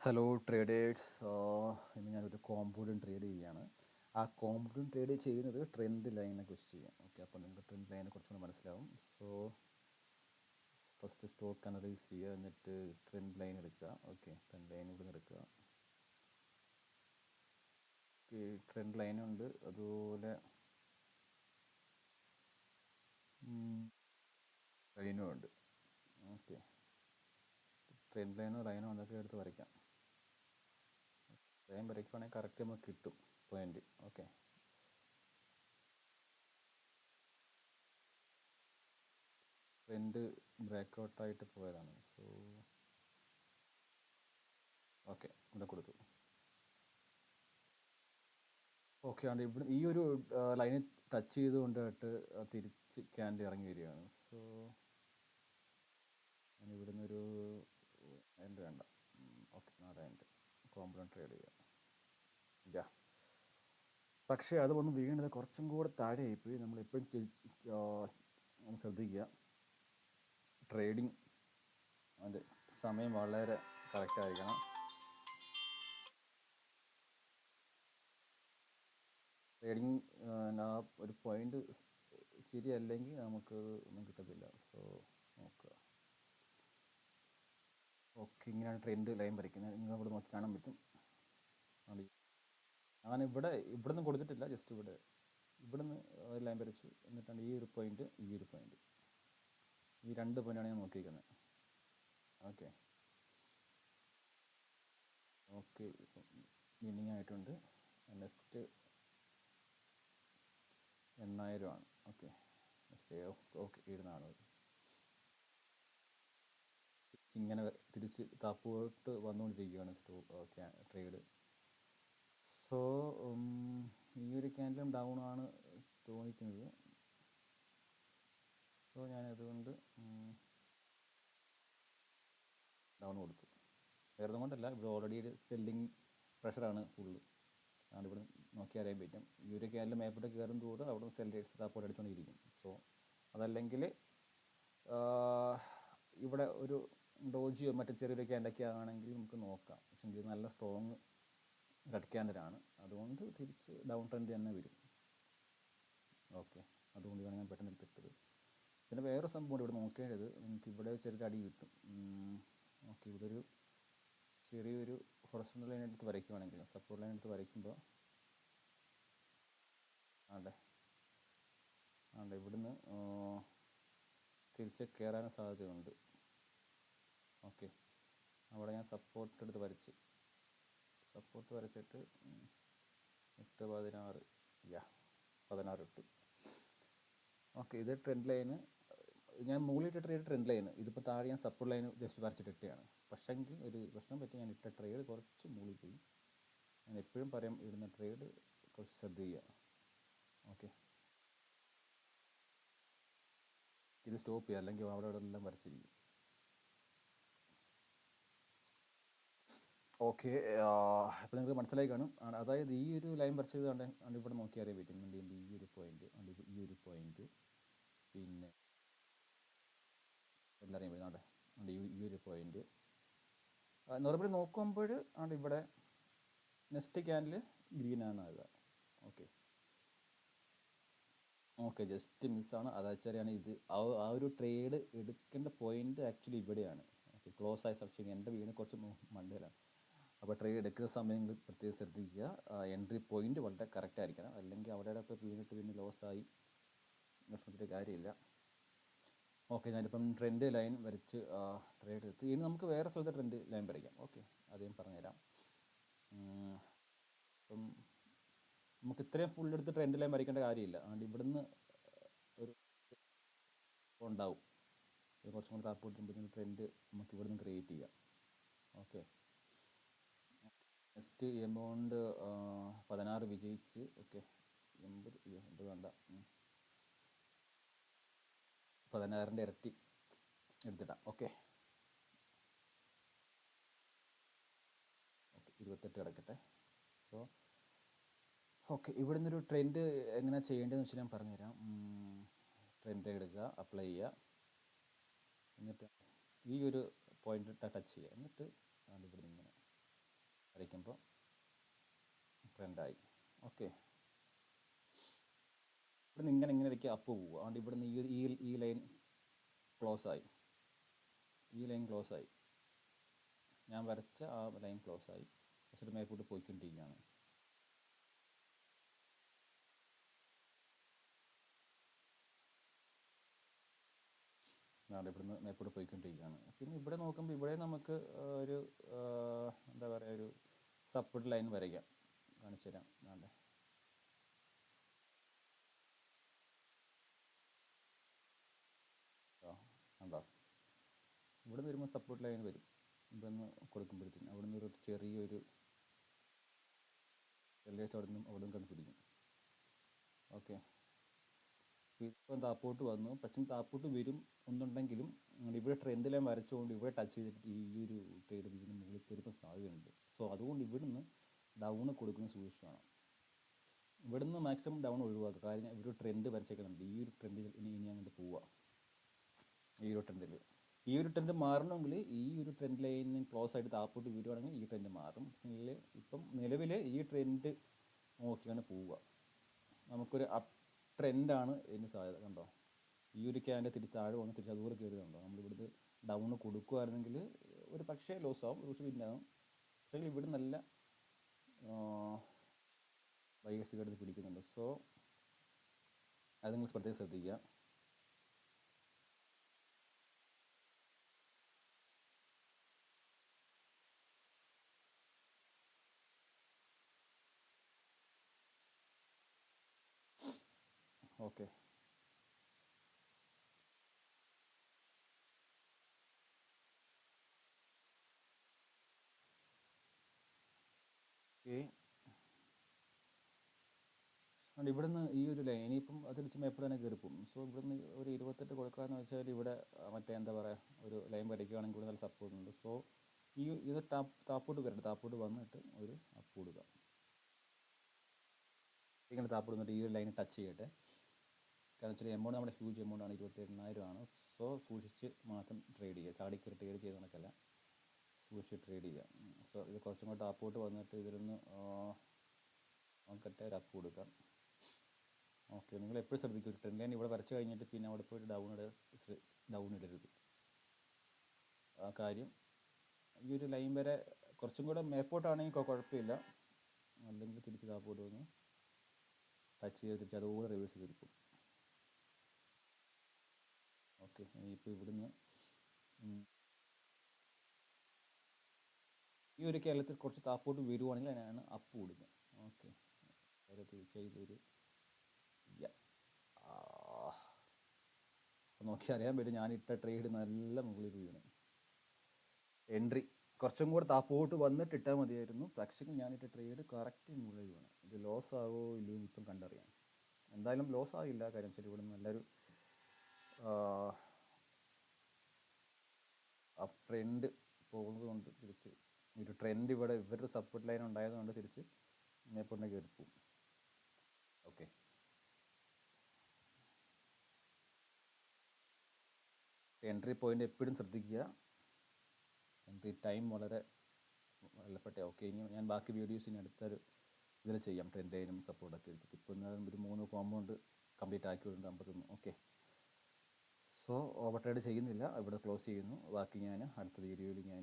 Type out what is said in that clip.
Hello traders. ഇന്ന് ഞാനൊരു compound trade ചെയ്യുകയാണ്. ആ കോമ്പൗണ്ട് ട്രേഡ് ചെയ്യുന്നത് ട്രെൻഡ് ലൈനെ കുറിച്ച് ചെയ്യാം. ഓക്കെ, അപ്പോൾ നിങ്ങൾക്ക് ട്രെൻഡ് ലൈനെ കുറച്ചുകൂടെ മനസ്സിലാവും. സോ ഫസ്റ്റ് സ്റ്റോക്ക് അനലൈസ് ചെയ്യുക, എന്നിട്ട് ട്രെൻഡ് ലൈൻ എടുക്കുക. ഓക്കെ, ട്രെൻഡ് ലൈൻ ഇവിടെ നിന്ന് എടുക്കുക. ഓക്കെ, ട്രെൻഡ് ലൈനുണ്ട്, അതുപോലെ ലൈനും ഉണ്ട്. ഓക്കെ, ട്രെൻഡ് ലൈനോ ലൈനോ എന്തൊക്കെ എടുത്ത് വരയ്ക്കാം. ലൈൻ വരയ്ക്കുവാണെങ്കിൽ കറക്റ്റ് നമുക്ക് കിട്ടും പോയിന്റ്. ഓക്കെ, ട്രെൻഡ് ബ്രേക്ക് ഔട്ടായിട്ട് പോയതാണ്. സോ ഓക്കെ, ഇവിടെ കൊടുത്തു. ഓക്കെ ആണ്. ഇവിടെ ഈ ഒരു ലൈനിൽ ടച്ച് ചെയ്തുകൊണ്ടിട്ട് തിരിച്ച് ക്യാൻഡിൽ ഇറങ്ങി വരികയാണ്. സോ ഞാൻ ഇവിടുന്ന് ഒരു എൻ്റെ വേണ്ട. ഓക്കെ, 4 കോമ്പൗണ്ട് ട്രേഡ് ചെയ്യാം. യാ, പക്ഷേ അത് വന്ന് വീണത് കുറച്ചും കൂടെ താഴെയായിപ്പോയി. നമ്മളെപ്പോഴും ശ്രദ്ധിക്കുക, ട്രേഡിങ് അതിൻ്റെ സമയം വളരെ കറക്റ്റായിരിക്കണം. ട്രേഡിങ് ആ ഒരു പോയിന്റ് ശരിയല്ലെങ്കിൽ നമുക്ക് ഒന്നും കിട്ടത്തില്ല. സോ നോക്കുക. ഓക്കെ, ഇങ്ങനെയാണ് ട്രെൻഡ് ലൈൻ വരയ്ക്കുന്നത്. നിങ്ങൾ ഇവിടെ നോക്കി കാണാൻ പറ്റും. ഞാൻ ഇവിടെ നിന്ന് കൊടുത്തിട്ടില്ല, ജസ്റ്റ് ഇവിടെ നിന്ന് ലൈൻ വരച്ചു. എന്നിട്ടാണ് ഈ ഒരു പോയിന്റ്, ഈ ഒരു പോയിന്റ്, ഈ 2 പോയിന്റാണ് ഞാൻ നോക്കിയിരിക്കുന്നത്. ഓക്കെ ഓക്കെ, ഇപ്പം വിന്നിങ് ആയിട്ടുണ്ട്. നെക്സ്റ്റ് 8,000 ആണ്. Okay, next okay 7,400. ഇങ്ങനെ തിരിച്ച് താപ്പോട്ട് വന്നുകൊണ്ടിരിക്കുകയാണ് ട്രേഡ്. സോ ഈ ഒരു ക്യാൻഡിലും ഡൗൺ ആണ് തോന്നിക്കുന്നത്. സോ ഞാനതുകൊണ്ട് ഡൗൺ കൊടുത്തു. വേറെ കൊണ്ടല്ല, ഇവിടെ ഓൾറെഡി ഒരു സെല്ലിങ് പ്രഷറാണ് ഫുള്ള്. അതുകൊണ്ട് ഇവിടെ നോക്കി അറിയാൻ പറ്റും. ഈ ഒരു ക്യാൻഡിൽ മേപ്പോട്ട് കയറും തോറും അവിടെ സെല്ലേഴ്സ് താപ്പോട്ട് അടിച്ചുകൊണ്ടിരിക്കും. സോ അതല്ലെങ്കിൽ ഇവിടെ ഒരു ഡോജിയോ മറ്റു ചെറിയൊരു ക്യാൻഡൊക്കെ ആണെങ്കിൽ നമുക്ക് നോക്കാം. പക്ഷേ ഇത് നല്ല സ്ട്രോങ് റെഡ് ക്യാൻഡലാണ്, അതുകൊണ്ട് തിരിച്ച് ഡൗൺ ട്രെൻഡ് തന്നെ വരും. ഓക്കെ, അതുകൊണ്ടാണ് ഞാൻ പെട്ടെന്ന് എടുത്തിട്ടത്. പിന്നെ വേറെ സംഭവം ഇവിടെ നോക്കേണ്ടത്, നിങ്ങൾക്ക് ഇവിടെ ചെറിയൊരു അടി കിട്ടും. ഓക്കെ, ഇവിടെ ഒരു ചെറിയൊരു ഹൊറിസോണ്ടൽ ലൈൻ എടുത്ത് വരയ്ക്കുവാണെങ്കിൽ, സപ്പോർട്ട് ലൈൻ എടുത്ത് വരയ്ക്കുമ്പോൾ ഇവിടുന്ന് തിരിച്ച് കയറാനും സാധ്യതയുണ്ട്. ഓക്കെ, അവിടെ ഞാൻ സപ്പോർട്ട് എടുത്ത് വരച്ചിട്ട് 8, 16, 16 ഇട്ടു. ഓക്കെ, ഇത് ട്രെൻഡ് ലൈന്. ഞാൻ മുകളിലിട്ട ട്രെൻഡ് ലൈന്, ഇതിപ്പോൾ താഴെ ഞാൻ സപ്പോർട്ട് ലൈന് ജസ്റ്റ് വരച്ചിട്ട് ഇട്ടതാണ്. പക്ഷേങ്കിൽ ഒരു പ്രശ്നം പറ്റി, ഞാൻ ഇട്ട ട്രേഡ് കുറച്ച് മുകളിൽ പോയി. ഞാൻ എപ്പോഴും പറയും, ഇടുന്ന ട്രേഡ് കുറച്ച് ശ്രദ്ധിക്കുക. ഓക്കെ, ഇത് സ്റ്റോപ്പ് ചെയ്യുക, അല്ലെങ്കിൽ അവിടെ എല്ലാം വരച്ചിരിക്കും. ഓക്കെ, അപ്പോൾ നിങ്ങൾക്ക് മനസ്സിലായി കാണും. അതായത് ഈ ഒരു ലൈൻ വരച്ചത് കണ്ട് ഇവിടെ നോക്കി അറിയാൻ പറ്റും. ഈ ഒരു പോയിന്റ്, ഈ ഒരു പോയിന്റ്, പിന്നെ എല്ലാവരെയും വരുന്നുണ്ട്. ഈ ഒരു പോയിന്റ് നോർമലി നോക്കുമ്പോൾ ഇവിടെ നെക്സ്റ്റ് ക്യാൻഡിൽ ഗ്രീനാണ് ആകുക. ഓക്കെ ഓക്കെ, ജസ്റ്റ് മിസ്സാണ്. അതാച്ചാലാണ് ഇത് ആ ഒരു ട്രേഡ് എടുക്കേണ്ട പോയിന്റ് ആക്ച്വലി ഇവിടെയാണ്. ഓക്കെ, ക്ലോസ് ആയ സെക്ഷൻ എൻ്റെ വീണ് കുറച്ച് മണ്ടയിലാണ്. അപ്പോൾ ട്രേഡ് എടുക്കുന്ന സമയങ്ങൾ പ്രത്യേകം ശ്രദ്ധിക്കുക. എൻട്രി പോയിന്റ് വളരെ കറക്റ്റ് ആയിരിക്കണം, അല്ലെങ്കിൽ അവിടെ ഇപ്പോൾ വീണിട്ട് പിന്നെ ലോസായി വിഷമത്തിൻ്റെ കാര്യമില്ല. ഓക്കെ, ഞാനിപ്പം ട്രെൻഡ് ലൈൻ വരച്ച് ട്രേഡ് എടുത്ത് ഇനി നമുക്ക് വേറെ സ്ഥലത്ത് ട്രെൻഡ് ലൈൻ വരയ്ക്കാം. ഓക്കെ, ആദ്യം പറഞ്ഞുതരാം. അപ്പം നമുക്ക് ഇത്രയും ഫുൾ എടുത്ത് ട്രെൻഡ് ലൈൻ വരയ്ക്കേണ്ട കാര്യമില്ല. അതുകൊണ്ട് ഇവിടുന്ന് ഒരു ഉണ്ടാവും, ഇത് കുറച്ചും കൂടി താപ്പോട്ടുമ്പോഴത്തേക്കും ട്രെൻഡ് നമുക്ക് ഇവിടുന്ന് ക്രിയേറ്റ് ചെയ്യാം. ഓക്കെ, നെക്സ്റ്റ് എമൗണ്ട് 16 വിജയിച്ച്. ഓക്കെ, 80 വേണ്ട, 16ൻ്റെ ഇരട്ടി എടുത്തിടാം. ഓക്കെ ഓക്കെ, 28 കിടക്കട്ടെ. സോ ഓക്കെ, ഇവിടെ നിന്നൊരു ട്രെൻഡ് എങ്ങനെ ചെയ്യേണ്ടതെന്ന് വെച്ചാൽ ഞാൻ പറഞ്ഞുതരാം. ട്രെൻഡ് എടുക്കുക, അപ്ലൈ ചെയ്യുക, എന്നിട്ട് ഈ ഒരു പോയിന്റ് ടച്ച് ചെയ്യുക, എന്നിട്ട് ഇവിടെ നിന്ന് ഇങ്ങനെ വരയ്ക്കുമ്പോൾ ട്രെൻഡായി. ഓക്കെ, ഇവിടുന്ന് ഇങ്ങനെ ഇരിക്കുക അപ്പ് പോവുക. അതുകൊണ്ട് ഇവിടുന്ന് ഈ ലൈൻ ക്ലോസ് ആയി, ഞാൻ വരച്ച ആ ലൈൻ ക്ലോസ് ആയി, കുറച്ചൊരു മേപ്പോട്ട് പോയിക്കൊണ്ടിരിക്കുകയാണ്. ഇവിടുന്ന് മേപ്പോട്ട് പോയിക്കൊണ്ടിരിക്കുകയാണ്. പിന്നെ ഇവിടെ നോക്കുമ്പോൾ ഇവിടെ നമുക്ക് ഒരു എന്താ പറയുക, ഒരു സപ്പോർട്ട് ലൈൻ വരയ്ക്കാം, കാണിച്ചു തരാം. വേണ്ടേ, കണ്ടോ, ഇവിടെ നിന്ന് വരുമ്പോൾ സപ്പോർട്ട് ലൈൻ വരും. ഇവിടെ നിന്ന് കൊടുക്കുമ്പോഴത്തേക്കും അവിടെ നിന്ന് ഒരു ചെറിയൊരു അവിടെ നിന്നും കണ്ടുപിടിക്കും. ഓക്കെ, ഇപ്പം താപ്പോട്ട് വന്നു. പക്ഷേ താപ്പോട്ട് വരും എന്നുണ്ടെങ്കിലും ഇവിടെ ട്രെൻഡ് ലൈൻ വരച്ചുകൊണ്ട് ഇവിടെ ടച്ച് ചെയ്തിട്ട് ഈ ഒരു ട്രേഡ് ഇതിന് മുകളിൽ കയറിപ്പോൾ സാധ്യതയുണ്ട്. സോ അതുകൊണ്ട് ഇവിടുന്ന് ഡൗൺ കൊടുക്കുന്ന സൂക്ഷിച്ചാണ്. ഇവിടുന്ന് മാക്സിമം ഡൗൺ ഒഴിവാക്കുക. കാരണം ഇവിടെ ട്രെൻഡ് വരച്ചേക്കുന്നുണ്ട്. ഈ ഒരു ട്രെൻഡിൽ ഇനി അങ്ങോട്ട് പോവുക. ഈ ഒരു ട്രെൻഡ് മാറണമെങ്കിൽ ഈ ഒരു ട്രെൻഡ് ലൈനിന് ക്ലോസ് ആയിട്ട് താപ്പോട്ട് വരുവാണെങ്കിൽ ഈ ട്രെൻഡ് മാറും. ഇപ്പം നിലവിൽ ഈ ട്രെൻഡ് നോക്കിയാണ് പോവുക. നമുക്കൊരു അപ്പ് ട്രെൻഡാണ് ഇതിന് സാധ്യത. കണ്ടോ, ഈ ഒരു ക്യാൻഡ് തിരിച്ച് താഴെ വന്ന് തിരിച്ച് അതുപോലെ കയറുന്നുണ്ടോ. നമ്മളിവിടുന്ന് ഡൗൺ കൊടുക്കുകയായിരുന്നെങ്കിൽ ഒരു പക്ഷേ ലോസ് ആവും, ഒരു പക്ഷേ വിന്നാകും. പക്ഷേ ഇവിടെ നല്ല ബയേഴ്സ് കിടന്ന് പിടിക്കുന്നുണ്ട്. സോ അത് നിങ്ങൾ പ്രത്യേകം ശ്രദ്ധിക്കുക. ഓക്കെ, അതുകൊണ്ട് ഇവിടുന്ന് ഈ ഒരു ലൈൻ ഇനിയിപ്പം തിരിച്ച് എപ്പോഴും തന്നെ കയറിപ്പോവും. സോ ഇവിടുന്ന് ഒരു 28 കൊടുക്കാമെന്ന് വെച്ചാൽ ഇവിടെ മറ്റേ എന്താ പറയുക, ഒരു ലൈൻ വരയ്ക്കുകയാണെങ്കിൽ ഇവിടെ നല്ല സപ്പോർട്ട് ഉണ്ട്. സോ ഇത് താപ്പോട്ട് വരട്ടെ, താപ്പോട്ട് വന്നിട്ട് ഒരു അപ്പ് കൊടുക്കുക. ഇങ്ങനെ താപ്പോട്ട് വന്നിട്ട് ഈ ഒരു ലൈൻ ടച്ച് ചെയ്യട്ടെ. കാരണം വെച്ചാൽ എമൗണ്ട് നമ്മുടെ ഹ്യൂജ് എമൗണ്ട് ആണ്, 28,000 ആണ്. സോ സൂക്ഷിച്ച് മാത്രം ട്രേഡ് ചെയ്യുക. ചാടിക്കറി ട്രേഡ് ചെയ്ത് കണക്കല്ല, സൂക്ഷിച്ച് ട്രേഡ് ചെയ്യുക. സോ ഇത് കുറച്ചും കൂടെ താപ്പോട്ട് വന്നിട്ട് ഇതിലൊന്ന് നോക്കട്ടെ, ഒരു അപ്പ് കൊടുക്കാം. ഓക്കെ, നിങ്ങൾ എപ്പോഴും ശ്രദ്ധിക്കും, ഒരു ട്രെൻഡ് ലൈൻ ഇവിടെ വരച്ച് കഴിഞ്ഞിട്ട് പിന്നെ അവിടെ പോയിട്ട് ഡൗൺ ഇടരുത്. ആ കാര്യം ഈ ഒരു ലൈൻ വരെ കുറച്ചും കൂടെ മേപ്പോട്ടാണെങ്കിൽ കുഴപ്പമില്ല, അല്ലെങ്കിൽ തിരിച്ച് താപ്പോട്ട് വന്ന് ടച്ച് ചെയ്ത് തിരിച്ച് അതുപോലെ റിവേഴ്സ് ചെയ്തിരിക്കും. ഓക്കെ, ഇനിയിപ്പോൾ ഇവിടുന്ന് ഈ ഒരു കേരളത്തിൽ കുറച്ച് താപ്പോട്ട് വരുവാണെങ്കിൽ അതിനാണ് അപ്പ് കൊടുക്കുക. ഓക്കെ, ചെയ്തൊരു നോക്കി അറിയാൻ പറ്റും, ഞാനിട്ട ട്രേഡ് നല്ല മുകളിൽ വീണ്. എൻട്രി കുറച്ചും കൂടെ താപ്പോട്ട് വന്നിട്ട് ഇട്ടാൽ മതിയായിരുന്നു. പക്ഷേ ഞാനിട്ട ട്രേഡ് കറക്റ്റ് മുകളിൽ വീണ്. ഇത് ലോസ് ആവോ ഇല്ലയോ ഇപ്പം കണ്ടറിയാം. എന്തായാലും ലോസ് ആകില്ല, കാര്യം വെച്ചാൽ ഇവിടെ നല്ലൊരു അപ്പ് ട്രെൻഡ് പോകുന്നത് കൊണ്ട് തിരിച്ച് ഒരു ട്രെൻഡ് ഇവിടെ ഇവരുടെ സപ്പോർട്ട് ലൈൻ ഉണ്ടായതുകൊണ്ട് തിരിച്ച് മേപ്പോട്ടിനെ കയറി പോകും. ഓക്കെ, എൻട്രി പോയിന്റ് എപ്പോഴും ശ്രദ്ധിക്കുക. എൻട്രി ടൈം വളരെ വിലപ്പെട്ട. ഓക്കെ, ഇനി ഞാൻ ബാക്കി വീഡിയോസ് ഇനി അടുത്തൊരു ഇതിൽ ചെയ്യാം, ട്രെൻഡ് ലൈനും സപ്പോർട്ടൊക്കെ എടുത്തിട്ട്. ഇപ്പോൾ എന്നാലും ഒരു 3 കോമ്പൗണ്ട് കംപ്ലീറ്റ് ആക്കി വിടുന്നുണ്ട് 51. ഓക്കെ, സോ ഓവർ ട്രേഡ് ചെയ്യുന്നില്ല, ഇവിടെ ക്ലോസ് ചെയ്യുന്നു. ബാക്കി ഞാൻ അടുത്ത വീഡിയോയിൽ ഞാൻ